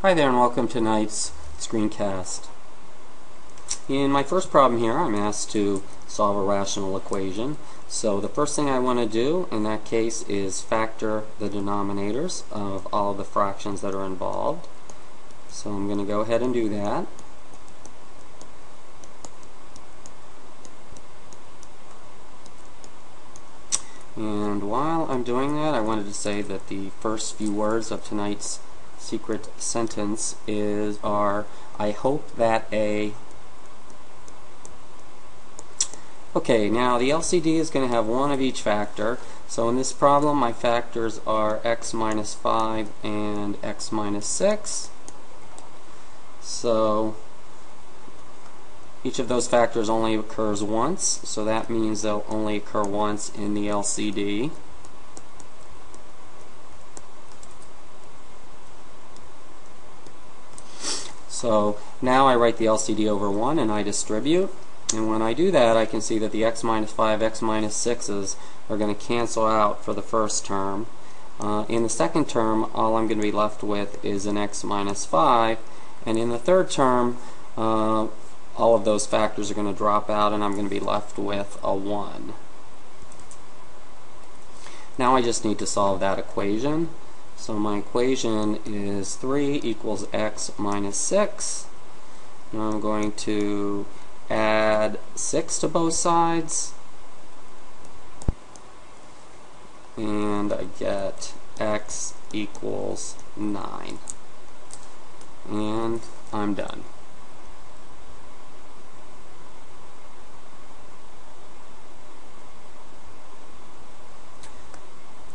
Hi there and welcome to tonight's screencast. In my first problem here I'm asked to solve a rational equation. So the first thing I want to do in that case is factor the denominators of all of the fractions that are involved. So I'm going to go ahead and do that. And while I'm doing that, I wanted to say that the first few words of tonight's secret sentence are I hope that a... Okay, now the LCD is going to have one of each factor. So in this problem my factors are x minus 5 and x minus 6. So each of those factors only occurs once, so that means they'll only occur once in the LCD. So now I write the LCD over 1 and I distribute, and when I do that I can see that the x minus 5, x minus 6's are going to cancel out for the first term. In the second term all I'm going to be left with is an x minus 5, and in the third term all of those factors are going to drop out and I'm going to be left with a 1. Now I just need to solve that equation. So my equation is 3 equals x minus 6. Now I'm going to add 6 to both sides, and I get x equals 9. And I'm done.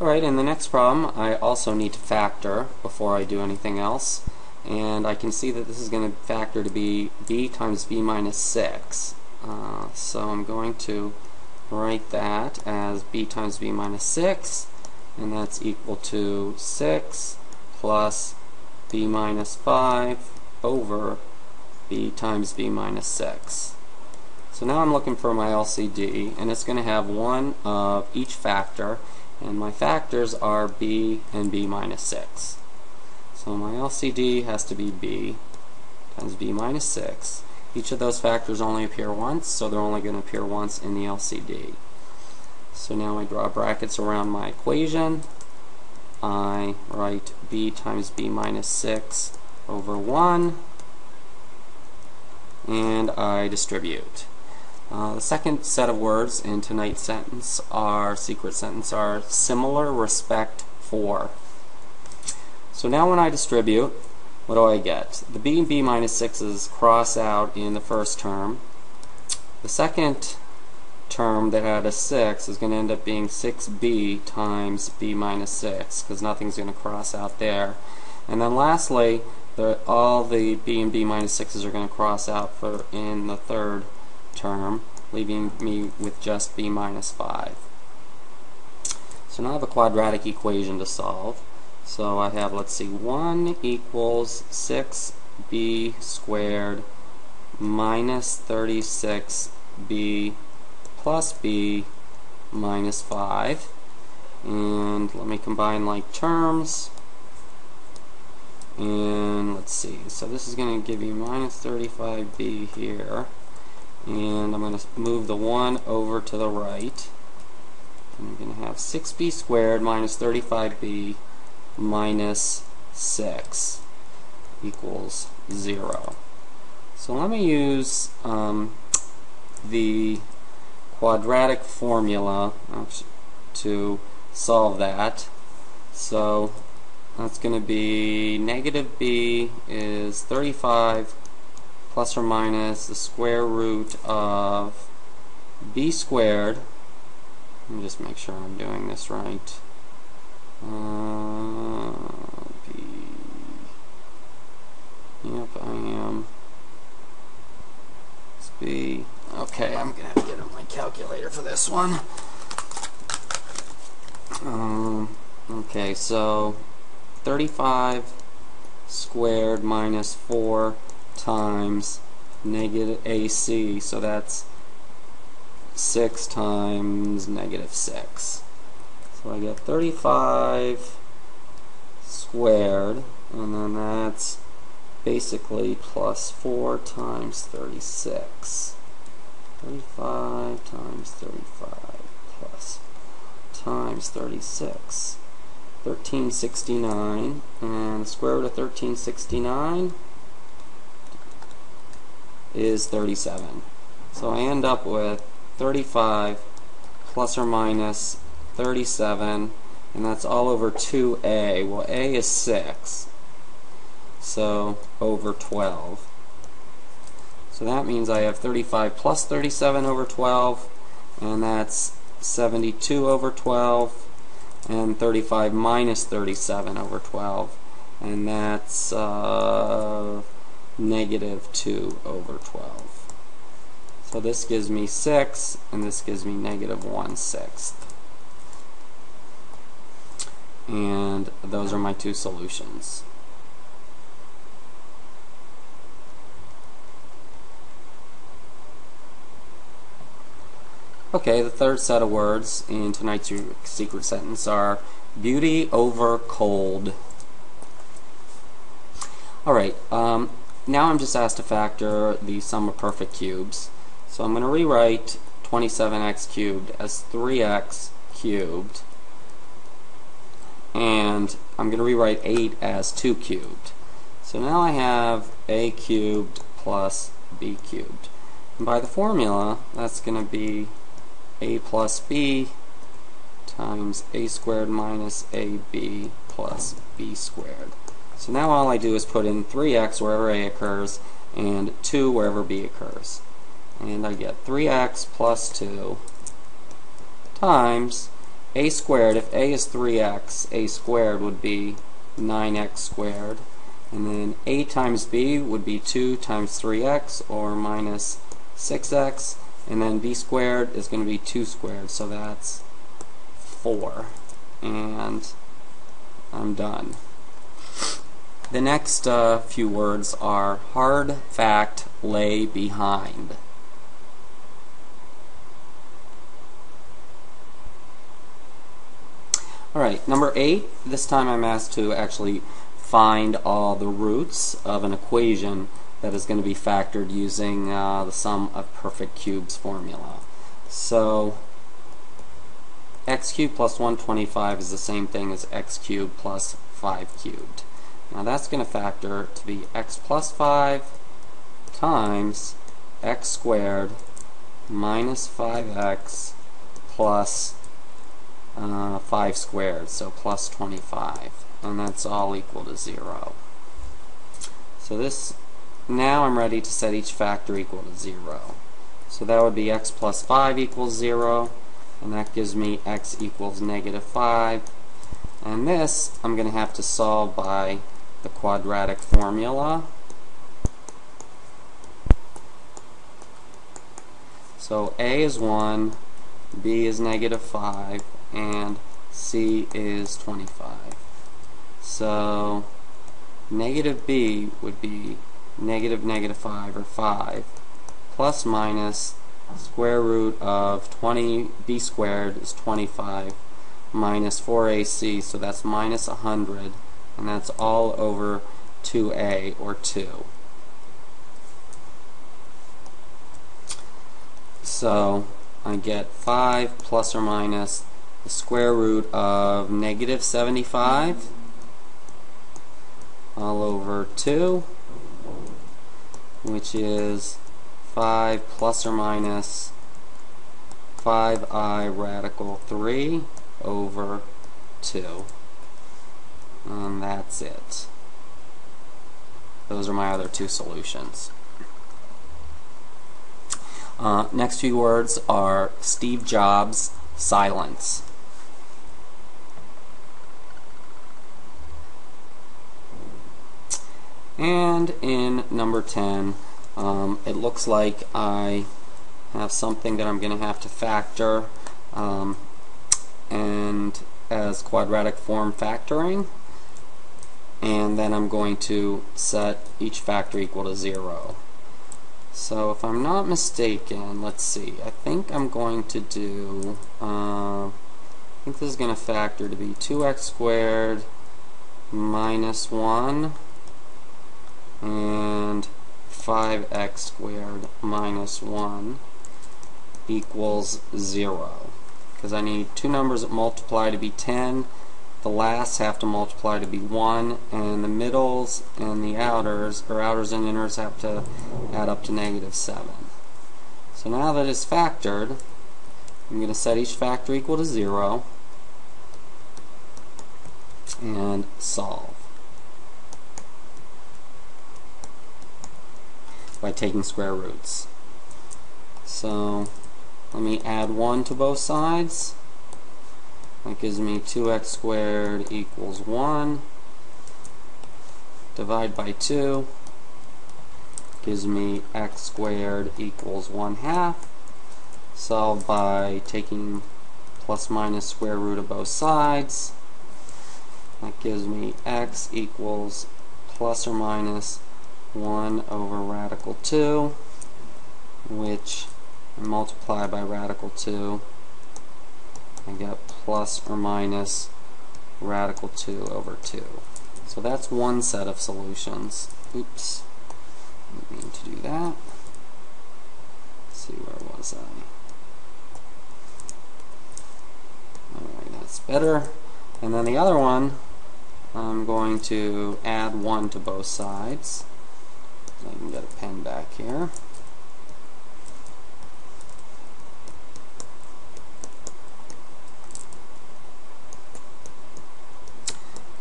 Alright, in the next problem I also need to factor before I do anything else, and I can see that this is going to factor to be b times b minus 6. So I'm going to write that as b times b minus 6, and that's equal to 6 plus b minus 5 over b times b minus 6. So now I'm looking for my LCD, and it's going to have one of each factor, and my factors are b and b minus 6. So my LCD has to be b times b minus 6. Each of those factors only appear once, so they're only going to appear once in the LCD. So now I draw brackets around my equation. I write b times b minus 6 over 1, and I distribute. The second set of words in tonight's sentence, our secret sentence, are similar respect for. So now when I distribute, what do I get? The b and b minus 6's cross out in the first term. The second term that had a 6 is going to end up being 6b times b minus 6, because nothing's going to cross out there. And then lastly, all the b and b minus 6's are going to cross out in the third term, leaving me with just b minus 5. So now I have a quadratic equation to solve. So I have, let's see, 1 equals 6b squared minus 36b plus b minus 5. And let me combine like terms. And let's see, so this is going to give you minus 35b here. And I'm going to move the 1 over to the right. And I'm going to have 6b squared minus 35b minus 6 equals 0. So let me use the quadratic formula to solve that. So that's going to be negative b is 35 plus or minus the square root of b squared. Let me just make sure I'm doing this right. B. Yep, I am. It's b. Okay, I'm gonna have to get out my calculator for this one. Okay, so 35 squared minus 4 times negative AC, so that's 6 times negative 6. So I get 35 squared, and then that's basically plus 4 times 36. 35 times 35 plus times 36. 1369, and the square root of 1369 is 37. So I end up with 35 plus or minus 37, and that's all over 2a. Well, a is 6, so over 12. So that means I have 35 plus 37 over 12, and that's 72 over 12, and 35 minus 37 over 12, and that's negative 2 over 12. So this gives me 6, and this gives me negative 1/6. And those are my two solutions. Okay, the third set of words in tonight's secret sentence are beauty over cold. Alright, now I'm just asked to factor the sum of perfect cubes. So I'm going to rewrite 27x cubed as 3x cubed, and I'm going to rewrite 8 as 2 cubed. So now I have a cubed plus b cubed. And by the formula, that's going to be a plus b times a squared minus ab plus b squared. So now all I do is put in 3x wherever a occurs and 2 wherever b occurs. And I get 3x plus 2 times a squared. If a is 3x, a squared would be 9x squared. And then a times b would be 2 times 3x, or minus 6x. And then b squared is going to be 2 squared, so that's 4. And I'm done. The next few words are hard fact lay behind. Alright, number 8, this time I'm asked to actually find all the roots of an equation that is going to be factored using the sum of perfect cubes formula. So x cubed plus 125 is the same thing as x cubed plus 5 cubed. Now that's going to factor to be x plus 5 times x squared minus 5x plus 5 squared, so plus 25, and that's all equal to 0. So this, now I'm ready to set each factor equal to 0. So that would be x plus 5 equals 0, and that gives me x equals negative 5. And this I'm going to have to solve by the quadratic formula. So a is 1, b is negative 5, and c is 25. So negative b would be negative negative 5, or 5, plus minus square root of 20b squared is 25, minus 4ac, so that's minus 100, and that's all over 2a, or 2. So I get 5 plus or minus the square root of negative 75 all over 2, which is 5 plus or minus 5i radical 3 over 2. And that's it. Those are my other two solutions. Next few words are Steve Jobs' silence. And in number 10, it looks like I have something that I'm going to have to factor, and as quadratic form factoring, and then I'm going to set each factor equal to 0. So if I'm not mistaken, let's see, I think I'm going to do, I think this is going to factor to be 2x squared minus 1 and 5x squared minus 1 equals 0. Because I need two numbers that multiply to be 10. The lasts have to multiply to be 1, and the middles and the outers, or outers and inners, have to add up to negative 7. So now that it's factored, I'm going to set each factor equal to 0 and solve by taking square roots. So let me add 1 to both sides. That gives me 2x squared equals 1. Divide by 2 gives me x squared equals 1/2. Solve by taking plus minus square root of both sides. That gives me x equals plus or minus 1 over radical 2, which I multiply by radical 2. I get plus or minus radical 2 over 2. So that's one set of solutions. Oops, didn't mean to do that. Let's see, where was I? Alright, that's better. And then the other one, I'm going to add 1 to both sides. I can get a pen back here.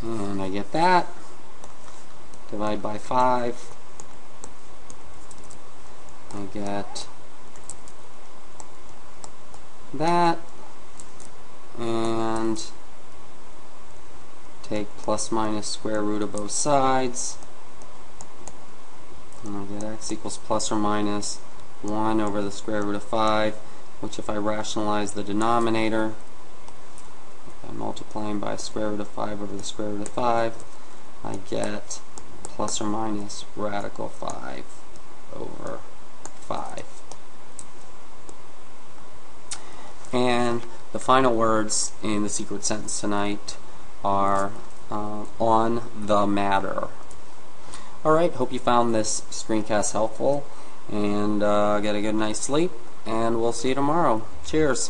And I get that. Divide by 5. I get that. And take plus minus square root of both sides. And I get x equals plus or minus 1 over the square root of 5, which if I rationalize the denominator, by multiplying by square root of 5 over the square root of 5, I get plus or minus radical 5 over 5. And the final words in the secret sentence tonight are on the matter. Alright, hope you found this screencast helpful, and get a good night's sleep, and we'll see you tomorrow. Cheers!